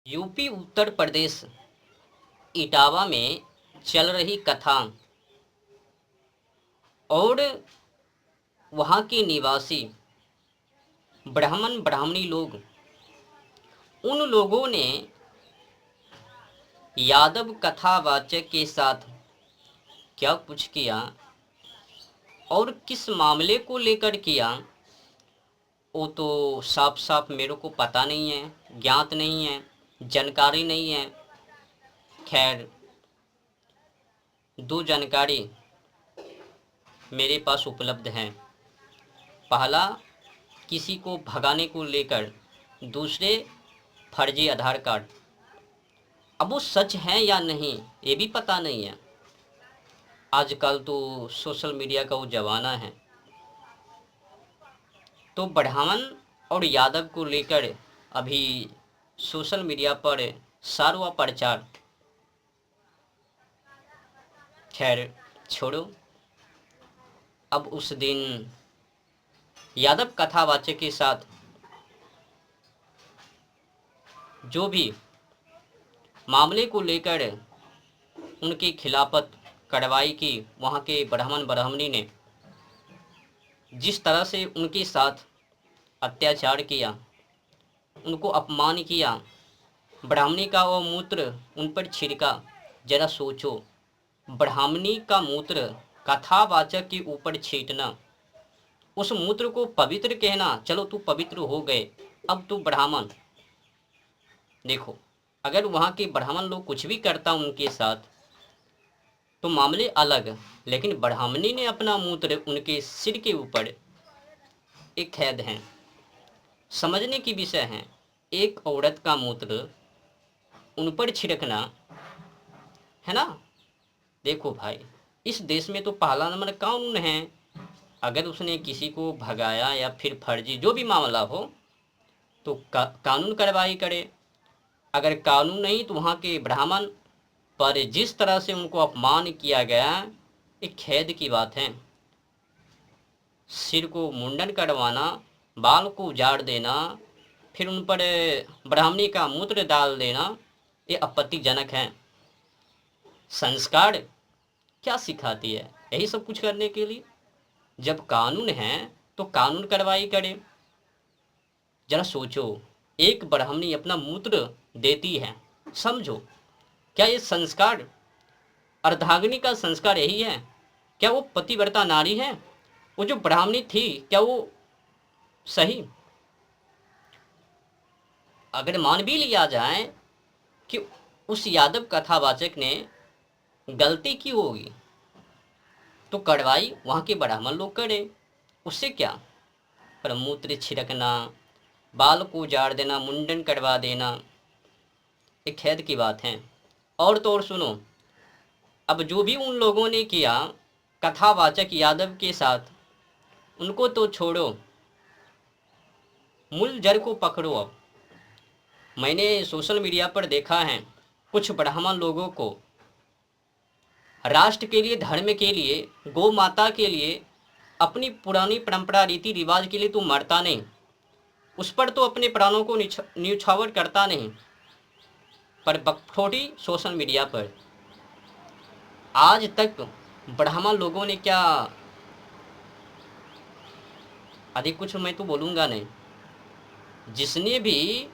UP Uttar Pradesh Etawah में चल रही कथा और वहाँ के निवासी ब्राह्मण ब्राह्मणी लोग, उन लोगों ने यादव कथावाचक के साथ क्या कुछ किया और किस मामले को लेकर किया, वो तो साफ साफ मेरे को पता नहीं है, ज्ञात नहीं है, जानकारी नहीं है। खैर, दो जानकारी मेरे पास उपलब्ध हैं। पहला, किसी को भगाने को लेकर, दूसरे फर्जी आधार कार्ड। अब वो सच है या नहीं ये भी पता नहीं है। आजकल तो सोशल मीडिया का वो ज़माना है, तो ब्राह्मण और यादव को लेकर अभी सोशल मीडिया पर सारवा प्रचार। खैर छोड़ो, अब उस दिन यादव कथावाचक के साथ जो भी मामले को लेकर उनके खिलाफत कार्रवाई की, वहाँ के ब्राह्मण ब्राह्मणी ने जिस तरह से उनके साथ अत्याचार किया, उनको अपमान किया, ब्राह्मणी का वो मूत्र उन पर छिड़का। जरा सोचो, ब्राह्मणी का मूत्र कथावाचक के ऊपर छींटना, उस मूत्र को पवित्र कहना, चलो तू पवित्र हो गए, अब तू ब्राह्मण। देखो, अगर वहाँ के ब्राह्मण लोग कुछ भी करता उनके साथ तो मामले अलग, लेकिन ब्राह्मणी ने अपना मूत्र उनके सिर के ऊपर, एक खेद है, समझने की विषय है। एक औरत का मूत्र उन पर छिड़कना, है ना। देखो भाई, इस देश में तो पहला नंबर कानून है। अगर उसने किसी को भगाया या फिर फर्जी जो भी मामला हो तो कानून कार्रवाई करे। अगर कानून नहीं तो वहाँ के ब्राह्मण पर जिस तरह से उनको अपमान किया गया, एक खेद की बात है। सिर को मुंडन करवाना, बाल को उजाड़ देना, फिर उन पर ब्राह्मणी का मूत्र डाल देना, ये आपत्तिजनक है। संस्कार क्या सिखाती है? यही सब कुछ करने के लिए। जब कानून है तो कानून कार्रवाई करे। जरा सोचो, एक ब्राह्मणी अपना मूत्र देती है, समझो, क्या ये संस्कार, अर्धांगिनी का संस्कार यही है? क्या वो पतिव्रता नारी है? वो जो ब्राह्मणी थी, क्या वो सही? अगर मान भी लिया जाए कि उस यादव कथावाचक ने गलती की होगी, तो कार्रवाई वहाँ के ब्राह्मण लोग करे, उससे क्या। पर मूत्र छिड़कना, बाल को उजाड़ देना, मुंडन करवा देना, एक खेद की बात है। और तो और सुनो, अब जो भी उन लोगों ने किया कथावाचक यादव के साथ, उनको तो छोड़ो, मूल जड़ को पकड़ो। अब मैंने सोशल मीडिया पर देखा है कुछ ब्राह्मण लोगों को राष्ट्र के लिए, धर्म के लिए, गौ माता के लिए, अपनी पुरानी परंपरा रीति रिवाज के लिए तो मरता नहीं, उस पर तो अपने प्राणों को न्यौछावर करता नहीं, पर बकथोड़ी सोशल मीडिया पर। आज तक ब्राह्मण लोगों ने क्या, अधिक कुछ मैं तो बोलूँगा नहीं, जिसने भी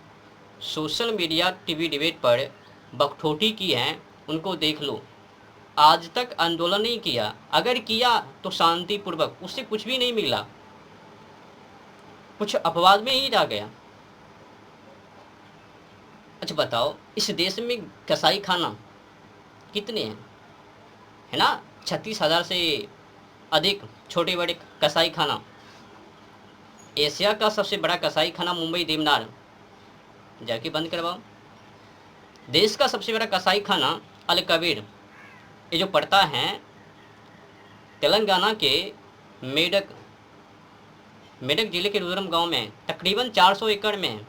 सोशल मीडिया टीवी डिबेट पर बकथोटी की है उनको देख लो। आज तक आंदोलन नहीं किया, अगर किया तो शांतिपूर्वक, उससे कुछ भी नहीं मिला, कुछ अपवाद में ही रह गया। अच्छा बताओ, इस देश में कसाई खाना कितने हैं, है ना। 36,000 से अधिक छोटे बड़े कसाई खाना। एशिया का सबसे बड़ा कसाई खाना मुंबई देवनार, जाके बंद करवाओ। देश का सबसे बड़ा कसाई खाना अल कबीर, ये जो पड़ता है तेलंगाना के मेडक मेडक जिले के रुद्रम गांव में, तकरीबन 400 एकड़ में है,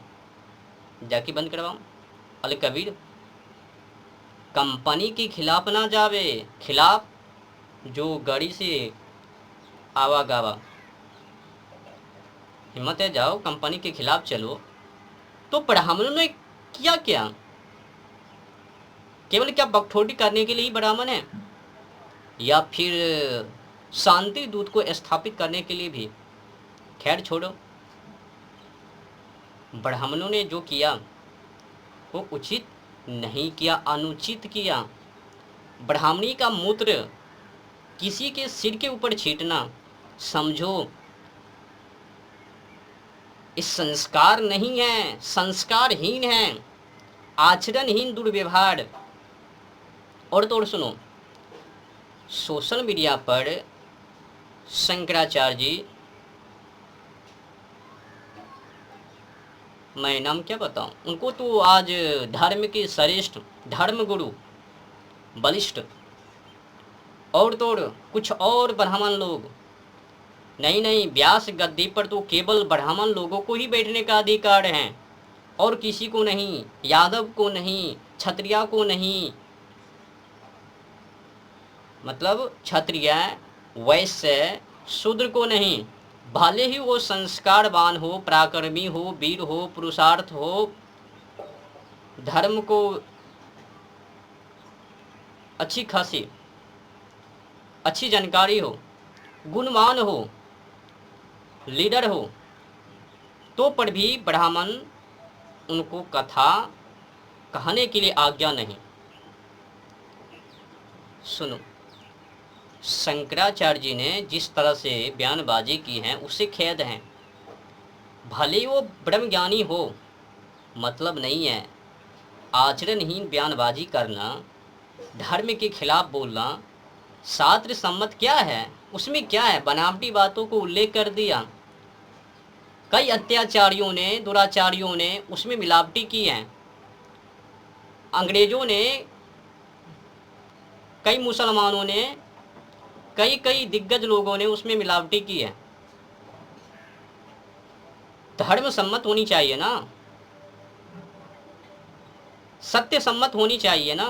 जाके बंद करवाओ। अल कबीर कंपनी के खिलाफ ना जावे, खिलाफ जो गाड़ी से आवागावा, हिम्मत है जाओ कंपनी के खिलाफ चलो। तो ब्राह्मणों ने किया क्या? केवल क्या बकथोटी करने के लिए ही ब्राह्मण है, या फिर शांति दूत को स्थापित करने के लिए भी? खैर छोड़ो, ब्राह्मणों ने जो किया वो उचित नहीं किया, अनुचित किया। ब्राह्मणी का मूत्र किसी के सिर के ऊपर छींटना, समझो इस संस्कार नहीं है, संस्कारहीन है, आचरणहीन दुर्व्यवहार। और तो और सुनो, सोशल मीडिया पर शंकराचार्य जी, मैं नाम क्या बताऊं, उनको तो आज धर्म के श्रेष्ठ, धर्म गुरु, बलिष्ठ, और तो और कुछ और ब्राह्मण लोग, नहीं नहीं, व्यास गद्दी पर तो केवल ब्राह्मण लोगों को ही बैठने का अधिकार है, और किसी को नहीं, यादव को नहीं, क्षत्रिय को नहीं, मतलब क्षत्रिय, वैश्य, शूद्र को नहीं, भले ही वो संस्कारवान हो, पराक्रमी हो, वीर हो, पुरुषार्थ हो, धर्म को अच्छी खासी अच्छी जानकारी हो, गुणवान हो, लीडर हो, तो पर भी ब्राह्मण उनको कथा कहने के लिए आज्ञा नहीं। सुनो, शंकराचार्य जी ने जिस तरह से बयानबाजी की है उससे खेद है। भले वो ब्रह्मज्ञानी हो, मतलब नहीं है। आचरणहीन बयानबाजी करना, धर्म के खिलाफ बोलना, शास्त्र सम्मत क्या है, उसमें क्या है? बनावटी बातों को उल्लेख कर दिया। कई अत्याचारियों ने, दुराचारियों ने उसमें मिलावटी की है। अंग्रेजों ने, कई मुसलमानों ने, कई दिग्गज लोगों ने उसमें मिलावटी की है। धर्म सम्मत होनी चाहिए ना, सत्य सम्मत होनी चाहिए ना।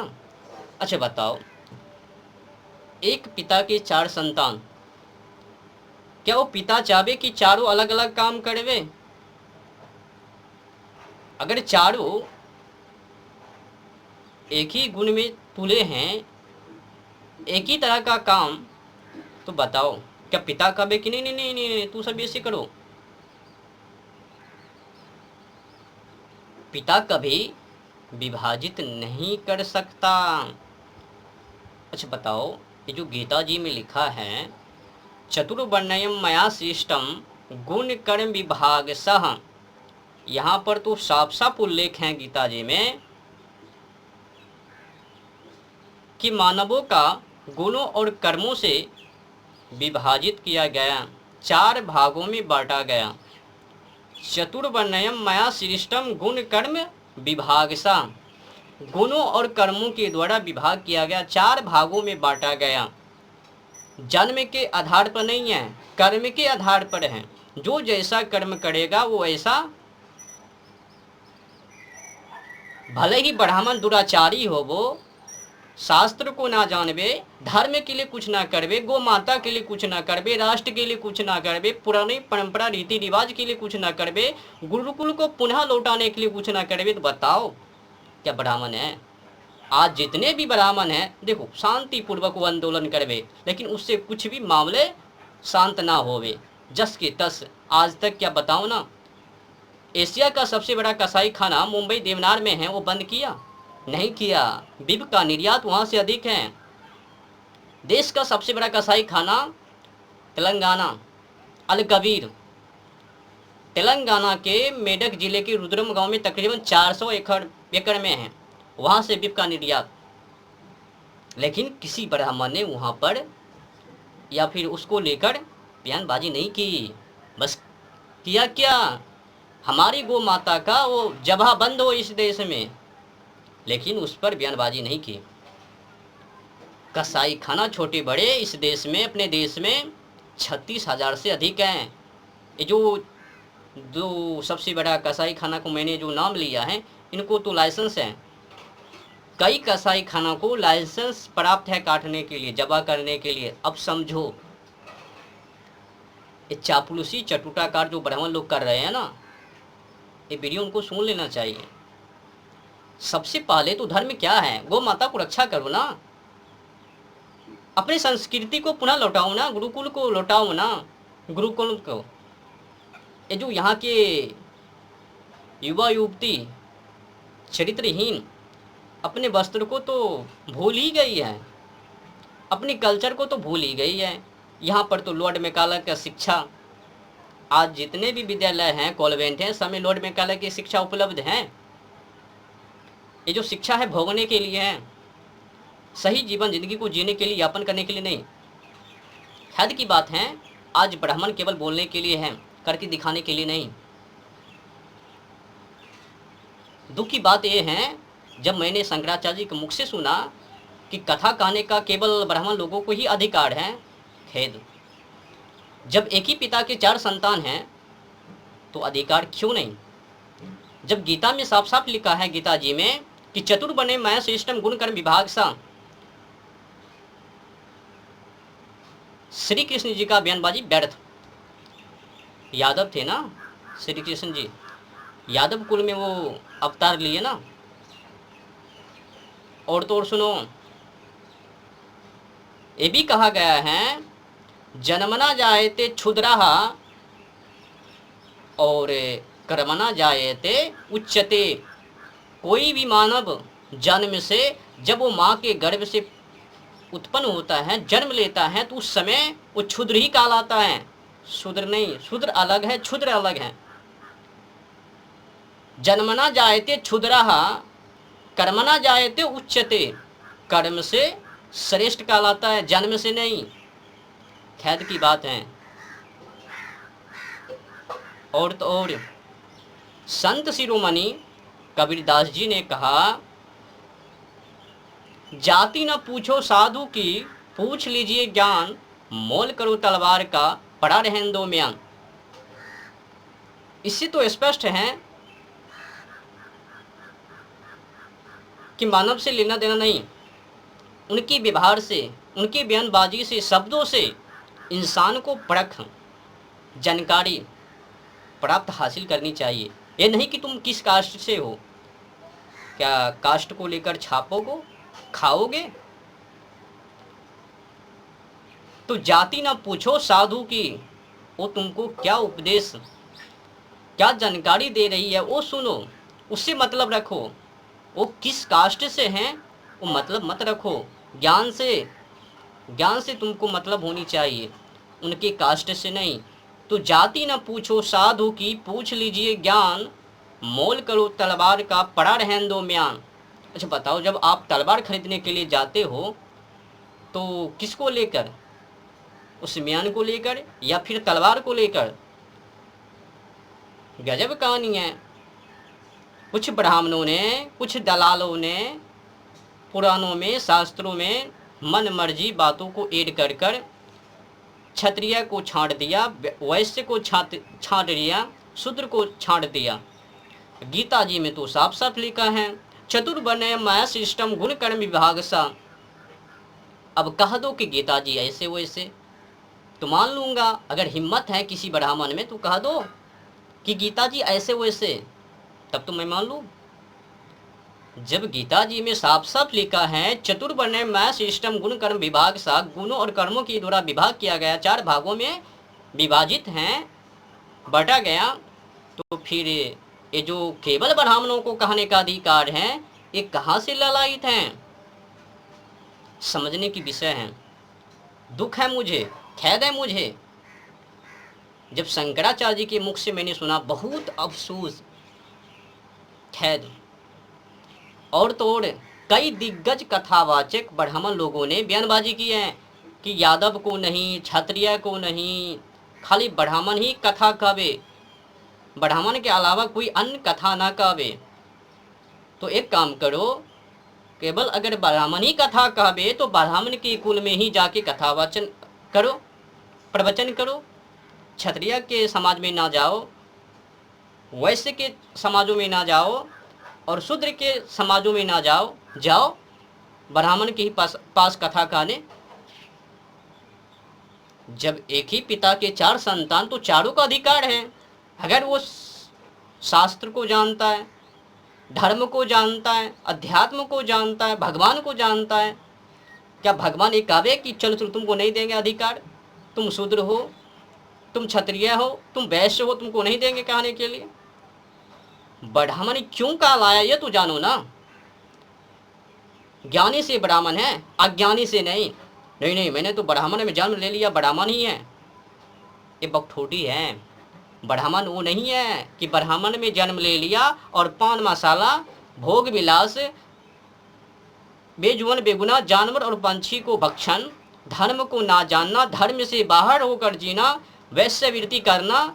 अच्छा बताओ, एक पिता के 4 संतान, क्या वो पिता चाहे कि चारों अलग अलग काम करवे? अगर चारों एक ही गुण में तुले हैं, एक ही तरह का काम, तो बताओ क्या पिता कहे कि नहीं नहीं नहीं नहीं, तू सब ऐसे करो? पिता कभी विभाजित नहीं कर सकता। अच्छा बताओ, ये जो गीता जी में लिखा है, चतुर्वर्ण्यम मया सृष्टम गुण कर्म विभाग सह, यहाँ पर तो साफ साफ उल्लेख है गीता जी में कि मानवों का गुणों और कर्मों से विभाजित किया गया, 4 भागों में बांटा गया। चतुर्वर्ण्यम मया सृष्टम गुण कर्म विभागसा, गुणों और कर्मों के द्वारा विभाग किया गया, 4 भागों में बांटा गया। जन्म के आधार पर नहीं है, कर्म के आधार पर है। जो जैसा कर्म करेगा वो ऐसा, भले ही ब्राह्मण दुराचारी हो, वो शास्त्र को ना जानवे, धर्म के लिए कुछ ना करवे, गौ माता के लिए कुछ ना करवे, राष्ट्र के लिए कुछ ना करवे, पुरानी परंपरा रीति रिवाज के लिए कुछ ना करवे, गुरुकुल को पुनः लौटाने के लिए कुछ ना करवे, तो बताओ क्या ब्राह्मण है? आज जितने भी ब्राह्मण हैं, देखो शांतिपूर्वक वो आंदोलन करवे, लेकिन उससे कुछ भी मामले शांत ना होवे, जस के तस। आज तक क्या बताओ ना, एशिया का सबसे बड़ा कसाई खाना मुंबई देवनार में है, वो बंद किया? नहीं किया। बिब का निर्यात वहाँ से अधिक है। देश का सबसे बड़ा कसाई खाना तेलंगाना, अल कबीर, तेलंगाना के मेडक जिले के रुद्रम गांव में तकरीबन 400 एकड़ में है, वहाँ से बिब का निर्यात। लेकिन किसी ब्राह्मण ने वहाँ पर या फिर उसको लेकर बयानबाजी नहीं की। बस किया क्या, हमारी गौ माता का वो जगह बंद हो इस देश में, लेकिन उस पर बयानबाजी नहीं की। कसाई खाना छोटे बड़े इस देश में, अपने देश में 36,000 से अधिक हैं। ये जो सबसे बड़ा कसाई खाना को मैंने जो नाम लिया है, इनको तो लाइसेंस है। कई कसाई खाना को लाइसेंस प्राप्त है काटने के लिए, जबा करने के लिए। अब समझो, ये चापलूसी चटुटाकार जो ब्राह्मण लोग कर रहे हैं ना, ये वीडियो उनको सुन लेना चाहिए। सबसे पहले तो धर्म क्या है, गौ माता को रक्षा करो ना, अपनी संस्कृति को पुनः लौटाओ ना, गुरुकुल को लौटाओ ना, गुरुकुल को। ये जो यहाँ के युवा युवती चरित्रहीन अपने वस्त्र को तो भूल ही गई है, अपने कल्चर को तो भूल ही गई है। यहाँ पर तो लॉर्ड मैकाले का शिक्षा, आज जितने भी विद्यालय हैं, कॉन्वेंट हैं, सब में लॉर्ड मैकाले की शिक्षा उपलब्ध है। ये जो शिक्षा है भोगने के लिए है, सही जीवन जिंदगी को जीने के लिए, यापन करने के लिए नहीं। ख्याल की बात है, आज ब्राह्मण केवल बोलने के लिए है, करके दिखाने के लिए नहीं। दुख की बात यह है, जब मैंने शंकराचार्य जी के मुख से सुना कि कथा कहने का केवल ब्राह्मण लोगों को ही अधिकार है, खेद। जब एक ही पिता के 4 संतान हैं तो अधिकार क्यों नहीं? जब गीता में साफ साफ लिखा है, गीता जी में, कि चतुर्बने मैं श्रेष्ठम गुण कर्म विभाग सा। श्री कृष्ण जी का बयानबाजी व्यर्थ। यादव थे ना श्री कृष्ण जी, यादव कुल में वो अवतार लिए ना। और तो और सुनो, ये भी कहा गया है, जन्मना जायते क्षुद्रः और कर्मना जायते उच्चते। कोई भी मानव जन्म से, जब वो माँ के गर्भ से उत्पन्न होता है, जन्म लेता है, तो उस समय वो क्षुद्र ही कहलाता है, शूद्र नहीं। शूद्र अलग है, क्षुद्र अलग है। जन्मना जायते क्षुद्रः कर्मना जायते उच्चते। कर्म से श्रेष्ठ कहलाता है, जन्म से नहीं। खैर की बात है। और तो और संत शिरोमणि कबीरदास जी ने कहा, जाति न पूछो साधु की, पूछ लीजिए ज्ञान, मोल करो तलवार का, पड़ा रहने दो म्यान। इससे तो स्पष्ट है कि मानव से लेना देना नहीं, उनके व्यवहार से, उनकी बयानबाजी से, शब्दों से इंसान को परख, जानकारी प्राप्त हासिल करनी चाहिए। ये नहीं कि तुम किस कास्ट से हो, क्या कास्ट को लेकर छापोगे, खाओगे। तो जाति ना पूछो साधु की, वो तुमको क्या उपदेश, क्या जानकारी दे रही है वो सुनो, उससे मतलब रखो। वो किस कास्ट से हैं वो मतलब मत रखो, ज्ञान से तुमको मतलब होनी चाहिए, उनके कास्ट से नहीं। तो जाति न पूछो साधु की, पूछ लीजिए ज्ञान, मोल करो तलवार का, पड़ा रहने दो म्यान। अच्छा बताओ, जब आप तलवार खरीदने के लिए जाते हो तो किसको लेकर, उस म्यान को लेकर या फिर तलवार को लेकर? गजब कहानी है। कुछ ब्राह्मणों ने, कुछ दलालों ने पुराणों में, शास्त्रों में मन मर्जी बातों को ऐड कर कर क्षत्रिय को छांट दिया, वैश्य को छांट दिया, शूद्र को छांट दिया। गीता जी में तो साफ साफ लिखा है, चतुर्बने मैं सिस्टम गुण कर्म विभाग सा। अब कह दो कि गीता जी ऐसे वैसे, तो मान लूंगा। अगर हिम्मत है किसी ब्राह्मण में तो कह दो कि गीता जी ऐसे वैसे, तब तो मैं मान लूँ। जब गीता जी में साफ साफ लिखा है, चतुर्वर्ण मैं सिस्टम गुण कर्म विभाग सा, गुणों और कर्मों के द्वारा विभाग किया गया, 4 भागों में विभाजित हैं, बटा गया, तो फिर ये जो केवल ब्राह्मणों को कहने का अधिकार है, ये कहाँ से ललायित हैं? समझने की विषय है। दुख है मुझे, खेद है मुझे, जब शंकराचार्य जी के मुख से मैंने सुना, बहुत अफसोस, खेद। और तो और कई दिग्गज कथावाचक ब्राह्मण लोगों ने बयानबाजी की है कि यादव को नहीं, क्षत्रिय को नहीं, खाली ब्राह्मण ही कथा कहवे, ब्राह्मण के अलावा कोई अन्य कथा ना कहवे। तो एक काम करो, केवल अगर ब्राह्मण ही कथा कहवे तो ब्राह्मण के कुल में ही जाके कथावाचन करो, प्रवचन करो। क्षत्रिय के समाज में ना जाओ, वैश्य के समाजों में ना जाओ, और शूद्र के समाजों में ना जाओ, जाओ ब्राह्मण के ही पास कथा कहने। जब एक ही पिता के 4 संतान, तो चारों का अधिकार है। अगर वो शास्त्र को जानता है, धर्म को जानता है, अध्यात्म को जानता है, भगवान को जानता है। क्या भगवान एक कहे कि चलो चलो तुमको नहीं देंगे अधिकार, तुम शूद्र हो, तुम क्षत्रिय हो, तुम वैश्य हो, तुमको नहीं देंगे कहने के लिए? ब्राह्मण क्यों कहा लाया ये तो जानो ना। ज्ञानी से ब्राह्मण है, अज्ञानी से नहीं। नहीं नहीं, मैंने तो ब्राह्मण में जन्म ले लिया, ब्राह्मण ही है, ये बकठोटी है। ब्राह्मण वो नहीं है कि ब्राह्मण में जन्म ले लिया और पान मसाला, भोग विलास, बेजुबान बेगुनाह जानवर और पंछी को भक्षण, धर्म को ना जानना, धर्म से बाहर होकर जीना, वैश्यवृत्ति करना,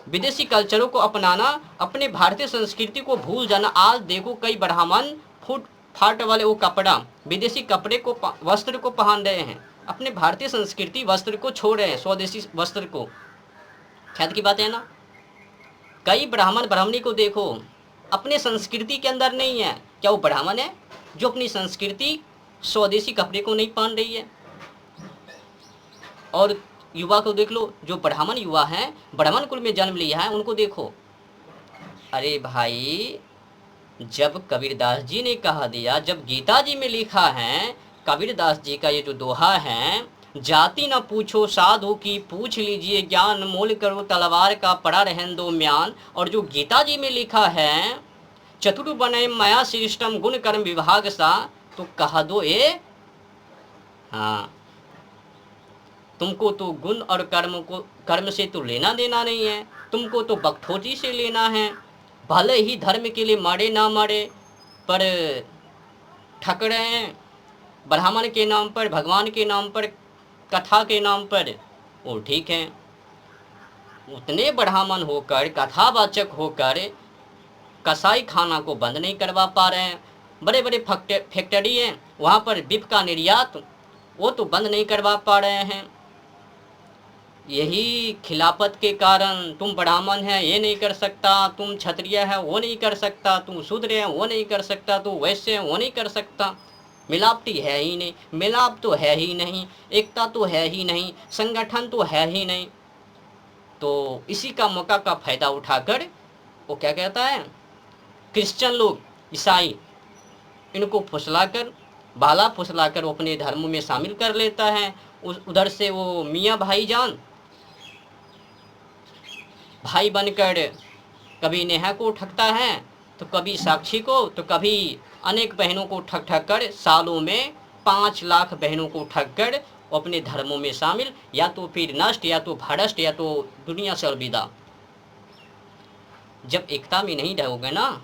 विदेशी कल्चरों को अपनाना, अपने भारतीय संस्कृति को भूल जाना। आज देखो कई ब्राह्मण फूट फाट वाले वो कपड़ा, विदेशी कपड़े को, वस्त्र को पहन रहे हैं, अपने भारतीय संस्कृति वस्त्र को छोड़ रहे हैं, स्वदेशी वस्त्र को। ख्याल की बात है ना। कई ब्राह्मण ब्राह्मणी को देखो अपने संस्कृति के अंदर नहीं है। क्या वो ब्राह्मण है जो अपनी संस्कृति स्वदेशी कपड़े को नहीं पहन रही है? और युवा को देख लो, जो ब्राह्मण युवा हैं, ब्राह्मण कुल में जन्म लिया है, उनको देखो। अरे भाई, जब कबीरदास जी ने कहा दिया, जब गीता जी में लिखा है, कबीरदास जी का ये जो दोहा है, जाति न पूछो साधु की पूछ लीजिए ज्ञान, मोल करो तलवार का पड़ा रहन दो म्यान। और जो गीता जी में लिखा है, चतुर बने माया सिस्टम गुण कर्म विभाग सा, तो कहा दो ये, हाँ, तुमको तो गुण और कर्म से तो लेना देना नहीं है, तुमको तो बकठोटी से लेना है। भले ही धर्म के लिए मरे ना मरे, पर ठक रहे हैं ब्राह्मण के नाम पर, भगवान के नाम पर, कथा के नाम पर, वो ठीक है। उतने ब्राह्मण होकर, कथावाचक होकर कसाई खाना को बंद नहीं करवा पा रहे हैं। बड़े बड़े फैक्ट्री हैं, वहाँ पर बीफ का निर्यात वो तो बंद नहीं करवा पा रहे हैं। यही खिलाफत के कारण, तुम ब्राह्मण है ये नहीं कर सकता, तुम क्षत्रिय है वो नहीं कर सकता, तुम शूद्र है वो नहीं कर सकता, तुम वैश्य है वो नहीं कर सकता। मिलावटी है ही नहीं, मिलाप तो है ही नहीं, एकता तो है ही नहीं, संगठन तो है ही नहीं। तो इसी का मौका का फायदा उठाकर वो क्या कहता है, क्रिश्चियन लोग, ईसाई, इनको फुसलाकर, बाला फुसलाकर वो अपने धर्म में शामिल कर लेता है। उधर से वो मियाँ भाईजान भाई बनकर कभी नेहा को ठगता है, तो कभी साक्षी को, तो कभी अनेक बहनों को ठग ठग कर, सालों में 5 लाख बहनों को ठग कर अपने धर्मों में शामिल, या तो फिर नष्ट, या तो भ्रष्ट, या तो दुनिया से अलविदा। जब एकता में नहीं रहोगे ना,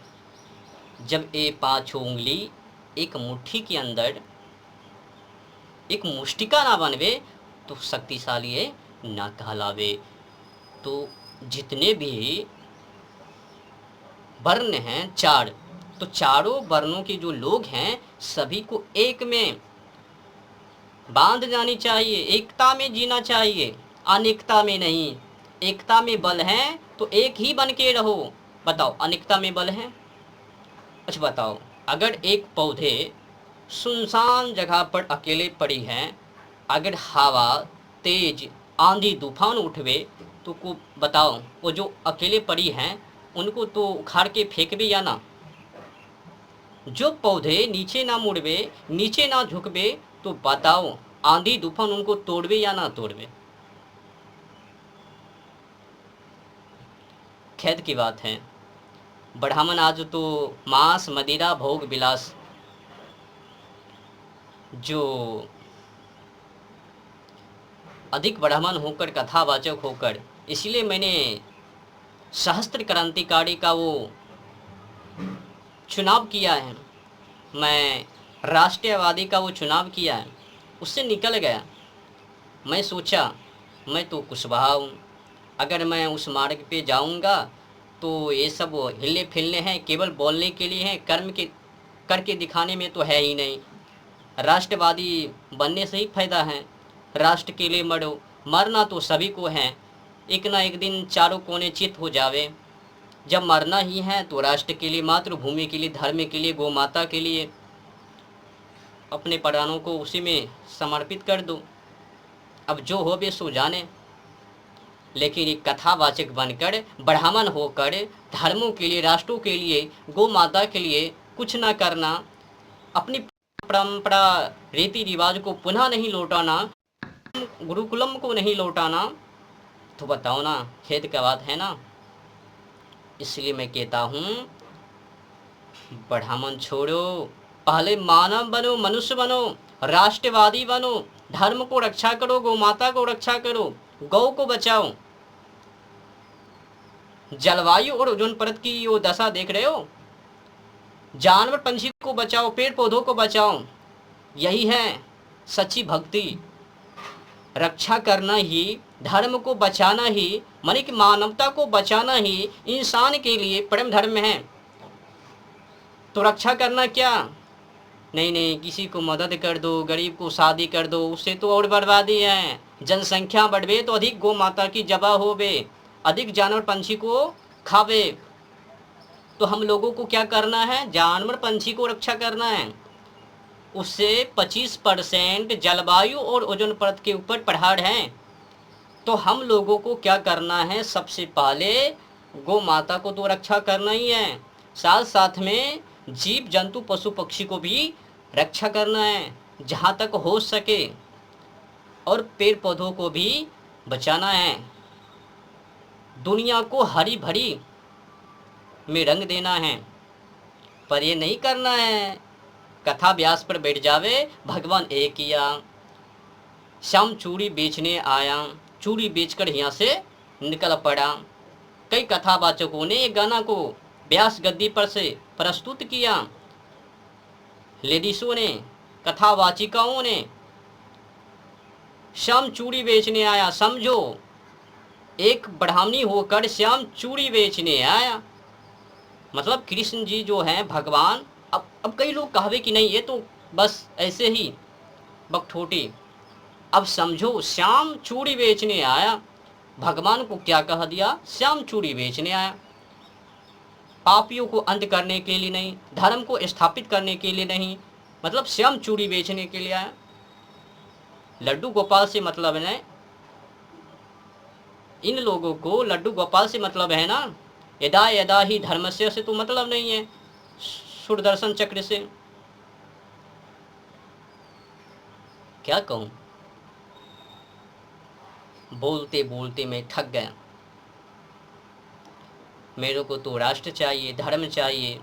जब ये 5 उंगली एक मुट्ठी के अंदर एक मुष्टिका ना बनवे, तो शक्तिशाली है ना कहलावे। तो जितने भी वर्ण हैं 4, तो चारों वर्णों के जो लोग हैं सभी को एक में बांध जानी चाहिए, एकता में जीना चाहिए, अनेकता में नहीं। एकता में बल है तो एक ही बन के रहो। बताओ, अनेकता में बल है? अच्छा बताओ, अगर एक पौधे सुनसान जगह पर अकेले पड़ी हैं, अगर हवा तेज आंधी तूफान उठवे, तो को बताओ, वो जो अकेले पड़ी हैं उनको तो उखाड़ के फेंकबे या ना? जो पौधे नीचे ना मुड़वे, नीचे ना झुकबे, तो बताओ आंधी तूफान उनको तोड़वे या ना तोड़वे? खेद की बात है, ब्राह्मण आज तो मांस मदिरा भोग विलास, जो अधिक ब्राह्मण होकर, कथावाचक होकर, इसलिए मैंने सहस्त्र क्रांतिकारी का वो चुनाव किया है, मैं राष्ट्रवादी का वो चुनाव किया है, उससे निकल गया। मैं सोचा मैं तो कुशवाहा हूँ, अगर मैं उस मार्ग पे जाऊँगा तो ये सब हिले फिलने हैं, केवल बोलने के लिए हैं, कर्म के करके दिखाने में तो है ही नहीं। राष्ट्रवादी बनने से ही फायदा है, राष्ट्र के लिए मरो, मरना तो सभी को है, एक ना एक दिन चारों कोने चित हो जावे। जब मरना ही है तो राष्ट्र के लिए, मातृभूमि के लिए, धर्म के लिए, गौ माता के लिए अपने प्राणों को उसी में समर्पित कर दो। अब जो हो बे सो जाने। लेकिन एक कथावाचक बनकर, ब्राह्मण होकर धर्मों के लिए, राष्ट्रों के लिए, गौ माता के लिए कुछ ना करना, अपनी परंपरा रीति रिवाज को पुनः नहीं लौटाना, गुरुकुलम को नहीं लौटाना, तो बताओ ना, खेद का बात है ना। इसलिए मैं कहता हूँ, ब्राह्मण छोड़ो, पहले मानव बनो, मनुष्य बनो, राष्ट्रवादी बनो, धर्म को रक्षा करो, गौ माता को रक्षा करो, गौ को बचाओ। जलवायु और ओजोन परत की वो दशा देख रहे हो, जानवर पंछी को बचाओ, पेड़ पौधों को बचाओ। यही है सच्ची भक्ति। रक्षा करना ही, धर्म को बचाना ही, माने कि मानवता को बचाना ही इंसान के लिए परम धर्म है। तो रक्षा करना क्या, नहीं नहीं, किसी को मदद कर दो, गरीब को शादी कर दो, उससे तो और बर्बादी है। जनसंख्या बढ़वे तो अधिक गौ माता की जबा होवे, अधिक जानवर पंछी को खावे। तो हम लोगों को क्या करना है, जानवर पंछी को रक्षा करना है। उससे 25% जलवायु और ओजोन परत के ऊपर प्रभाव है। तो हम लोगों को क्या करना है, सबसे पहले गौ माता को तो रक्षा करना ही है, साथ साथ में जीव जंतु पशु पक्षी को भी रक्षा करना है जहाँ तक हो सके, और पेड़ पौधों को भी बचाना है। दुनिया को हरी भरी में रंग देना है। पर ये नहीं करना है कथा व्यास पर बैठ जावे, भगवान एक किया, शाम चूड़ी बेचने आया, चूड़ी बेचकर यहाँ से निकल पड़ा। कई कथावाचकों ने एक गाना को व्यास गद्दी पर से प्रस्तुत किया, लेडीसों ने, कथावाचिकाओं ने। श्याम चूड़ी बेचने आया, समझो एक ब्राह्मणी होकर श्याम चूड़ी बेचने आया, मतलब कृष्ण जी जो हैं भगवान। अब कई लोग कहावे कि नहीं, ये तो बस ऐसे ही बकठोटी। अब समझो, श्याम चूड़ी बेचने आया, भगवान को क्या कह दिया, श्याम चूड़ी बेचने आया। पापियों को अंत करने के लिए नहीं, धर्म को स्थापित करने के लिए नहीं, मतलब श्याम चूड़ी बेचने के लिए आया। लड्डू गोपाल से मतलब है, इन लोगों को लड्डू गोपाल से मतलब है ना, यदा यदा ही धर्मस्य से तो मतलब नहीं है, सुदर्शन चक्र से। क्या कहूं, बोलते बोलते मैं थक गया। मेरे को तो राष्ट्र चाहिए, धर्म चाहिए,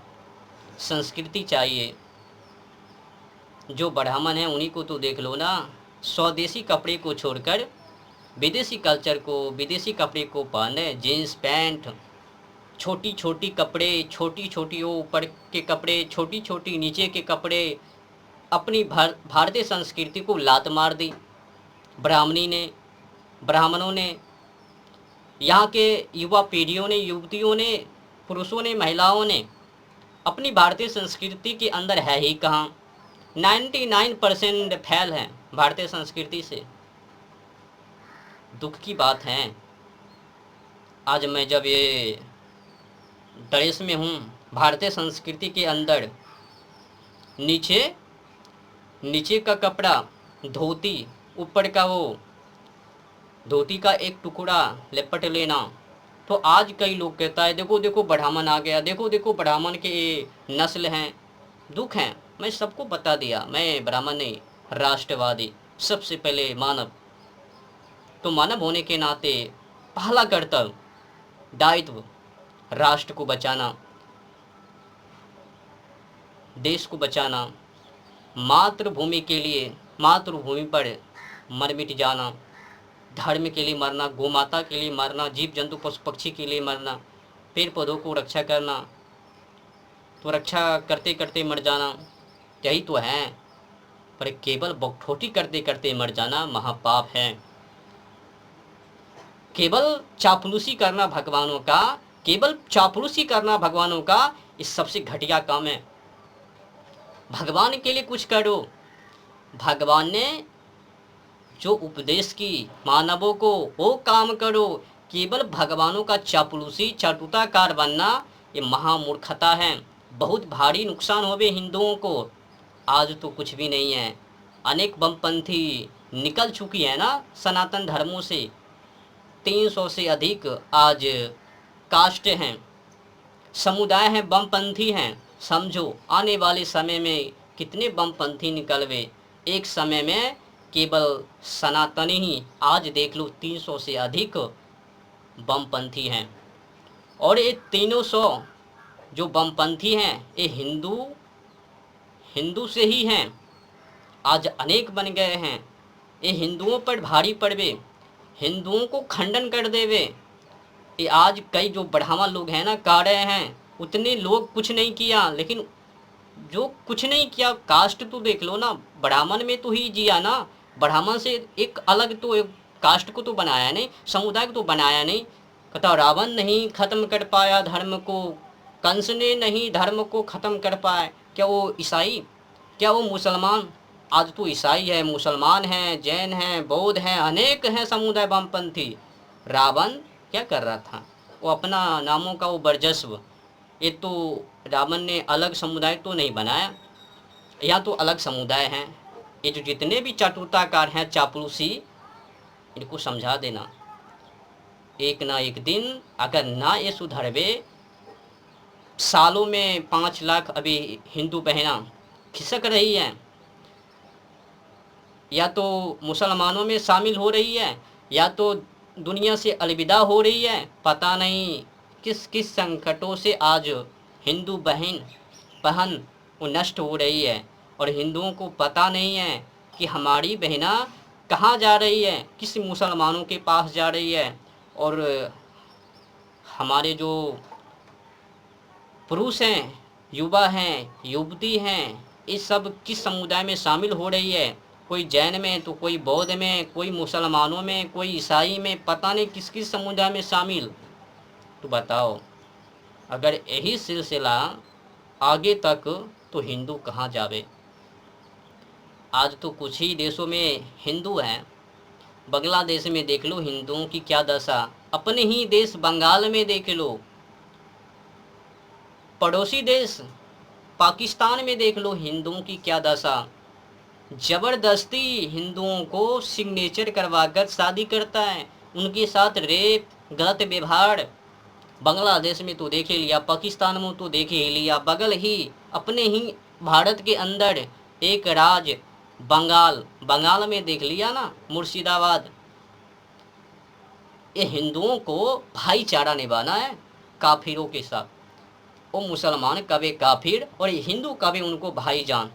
संस्कृति चाहिए। जो ब्राह्मण है उन्हीं को तो देख लो ना, स्वदेशी कपड़े को छोड़कर विदेशी कल्चर को, विदेशी कपड़े को पहने, जीन्स पैंट, छोटी छोटी कपड़े, छोटी छोटी वो ऊपर के कपड़े, छोटी छोटी नीचे के कपड़े। अपनी भारतीय संस्कृति को लात मार दी ब्राह्मणी ने, ब्राह्मणों ने। यहाँ के युवा पीढ़ियों ने, युवतियों ने, पुरुषों ने, महिलाओं ने अपनी भारतीय संस्कृति के अंदर है ही कहाँ। 99% फैल है भारतीय संस्कृति से। दुख की बात है, आज मैं जब ये ड्रेस में हूँ, भारतीय संस्कृति के अंदर नीचे का कपड़ा धोती, ऊपर का वो धोती का एक टुकड़ा लिपट लेना, तो आज कई लोग कहता है देखो देखो ब्राह्मण आ गया, देखो देखो ब्राह्मण के नस्ल हैं। दुख है, मैं सबको बता दिया, मैं ब्राह्मण नहीं, राष्ट्रवादी, सबसे पहले मानव। तो मानव होने के नाते पहला कर्तव्य, दायित्व, राष्ट्र को बचाना, देश को बचाना, मातृभूमि के लिए, मातृभूमि पर मर मिट जाना, धर्म के लिए मरना, गौ माता के लिए मरना, जीव जंतु पशु पक्षी के लिए मरना, पेड़ पौधों को रक्षा करना, तो रक्षा करते करते मर जाना, यही तो है। पर केवल बकठोटी करते करते मर जाना महापाप है। केवल चापलूसी करना भगवानों का, केवल चापलूसी करना भगवानों का, इस सबसे घटिया काम है। भगवान के लिए कुछ करो। भगवान ने जो उपदेश की मानवों को, वो काम करो। केवल भगवानों का चापलूसी, चाटुताकार बनना, ये महामूर्खता है। बहुत भारी नुकसान होवे हिंदुओं को। आज तो कुछ भी नहीं है, अनेक बमपंथी निकल चुकी है ना सनातन धर्मों से। 300 से अधिक आज कास्ट हैं, समुदाय हैं, बमपंथी हैं। समझो आने वाले समय में कितने बमपंथी निकलवे। एक समय में केवल सनातनी ही, आज देख लो 300 से अधिक बमपंथी हैं। और ये 300 जो बमपंथी हैं ये हिंदू से ही हैं, आज अनेक बन गए हैं। ये हिंदुओं पर भारी पड़वे, हिंदुओं को खंडन कर देवे। ये आज कई जो ब्राह्मण लोग हैं ना कह रहे हैं उतने लोग कुछ नहीं किया, लेकिन जो कुछ नहीं किया कास्ट तो देख लो ना, ब्राह्मण में तो ही जिया ना, ब्राह्मण से एक अलग तो एक कास्ट को तो बनाया नहीं, समुदाय को तो बनाया नहीं। कहता रावण नहीं खत्म कर पाया धर्म को, कंस ने नहीं धर्म को खत्म कर पाया। क्या वो ईसाई, क्या वो मुसलमान? आज तो ईसाई है, मुसलमान हैं, जैन हैं, बौद्ध हैं, अनेक हैं समुदाय वामपंथी। रावण क्या कर रहा था? वो अपना नामों का वो वर्चस्व, ये तो रावण ने अलग समुदाय तो नहीं बनाया, या तो अलग समुदाय हैं। ये जो जितने भी चाटुताकार हैं, चापलूसी, इनको समझा देना। एक ना एक दिन अगर ना ये सुधरवे, सालों में 5 लाख अभी हिंदू बहना खिसक रही हैं, या तो मुसलमानों में शामिल हो रही है, या तो दुनिया से अलविदा हो रही है। पता नहीं किस किस संकटों से आज हिंदू बहन वो नष्ट हो रही है। और हिंदुओं को पता नहीं है कि हमारी बहना कहाँ जा रही है, किस मुसलमानों के पास जा रही है। और हमारे जो पुरुष हैं, युवा हैं, युवती हैं, ये सब किस समुदाय में शामिल हो रही है। कोई जैन में तो कोई बौद्ध में, कोई मुसलमानों में, कोई ईसाई में, पता नहीं किस किस समुदाय में शामिल। तो बताओ अगर यही सिलसिला आगे तक तो हिंदू कहाँ जावे। आज तो कुछ ही देशों में हिंदू हैं, बांग्लादेश में देख लो हिंदुओं की क्या दशा, अपने ही देश बंगाल में देख लो, पड़ोसी देश पाकिस्तान में देख लो हिंदुओं की क्या दशा। जबरदस्ती हिंदुओं को सिग्नेचर करवाकर शादी करता है, उनके साथ रेप, गलत व्यवहार। बांग्लादेश में तो देख ही लिया, पाकिस्तान में तो देख ही लिया, बगल ही अपने ही भारत के अंदर एक राज्य बंगाल में देख लिया ना, मुर्शिदाबाद। ये हिंदुओं को भाईचारा निभाना है काफिरों के साथ। वो मुसलमान कभी काफिर और हिंदू कभी उनको भाईजान।